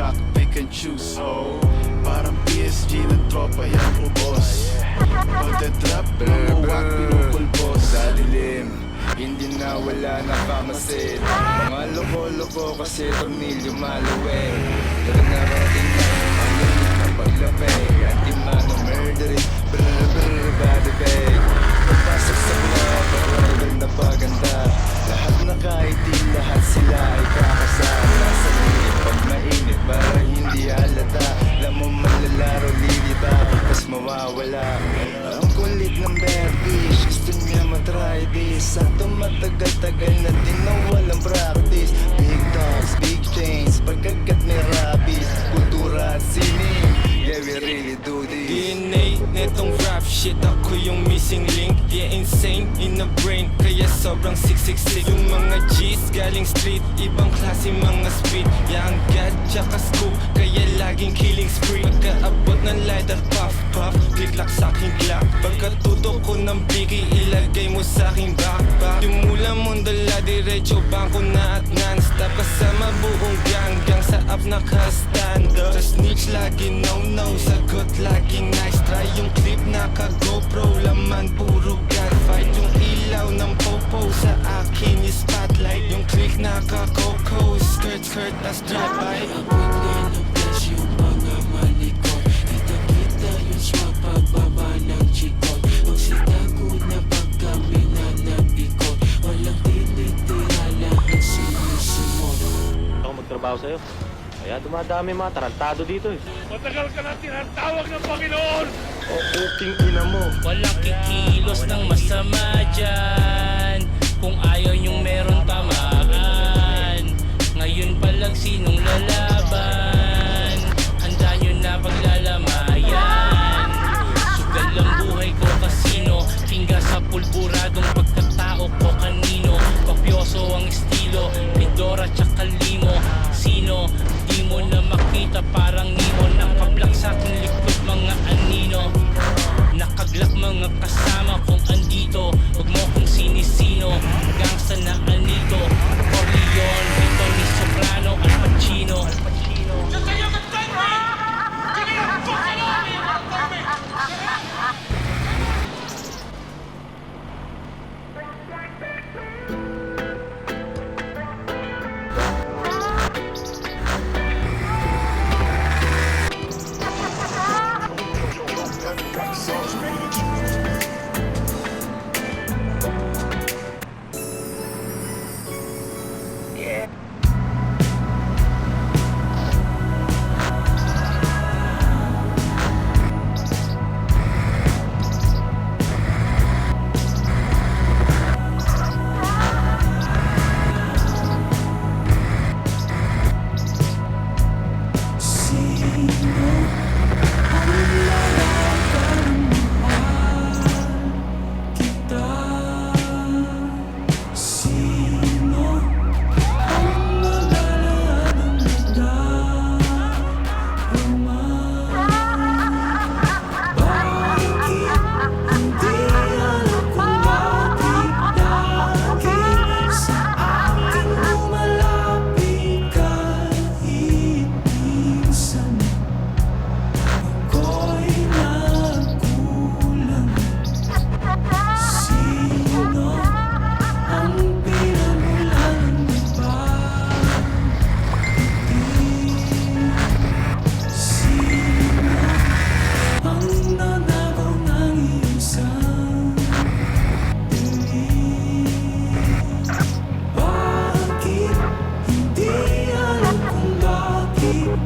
stock, pick and choose. Parang PSG ng tropa yan ubos. Pagka-drop, mamuwak, pinupulbos. Sa dilim, hindi na wala na kamasid. Mga loko-loko kasi tornilyo maluwing. Pero narating na ang limit na paglapay. Antimano murderous, brr body bag. Pagpasok sa club, arrival na paganda. Lahat na kahit di lahat sila ay kakasama. Sa liit pag mainit para hindi halata. Alam mo malalaro lilita, tapos mawawala. Ang kulit ng bad bitch, gusto niya matry this. At tumatagal-tagal na din na walang practice. Big dogs, big chains, pagkagat may rabies. Kultura at sining, yeah we really do this. DNA netong rap shit, ako yung missing link. Yeah, insane in the brain, kaya sobrang 666. Yung mga G's galing street, ibang klase mga speed. Yeah, ang gad tsaka scoop, kaya laging killing spree. Pagkaabot ng lighter, puff puff, click-lock sa aking glock. Pagkatutok ko ng biggie, ilagay mo sa aking backpack. Yung mula mong dala, diretso bangko na at non-stop. Kasama buong gang sa up naka-stand up. Sa snitch lagi no-no, sagot laging nice try. Yung clip naka-GoPro, laman puro gunfight. Yung ilaw ng popo sa akin is spotlight. Yung click naka-coco, skirt as drive-by. Abot nga ng flash yung mga malikot. Kita-kita yung swag pagbaba ng chikot. Magsitago na pag kami na nag-ikot. Walang tinitira, lahat sinisimot. Ako magtrabaho sa'yo. Kaya dumadami mga tarantado dito eh. Matagal ka na tinatawag ng Panginoon! O puking ina mo. Walang kikilos ng masama dyan. Kung ayaw yung meron tamaan. Ngayon palang sinong lalaban? Handa nyo na paglalamayan. Sugal ang buhay ko kasino. Tingga sa pulburadong pagkatao ko kanino. Papyoso ang estilo, Midora tsaka limo. Sino? Di mo na makita parang nimo. Nakablak sa aking likod mga anino. Nakaglak mga kasama kong andito. Huwag mo kong sinisino. Gangsta na anito. Corleone, Vito ni Soprano, Al Pacino. Bakit hindi alam kung bakit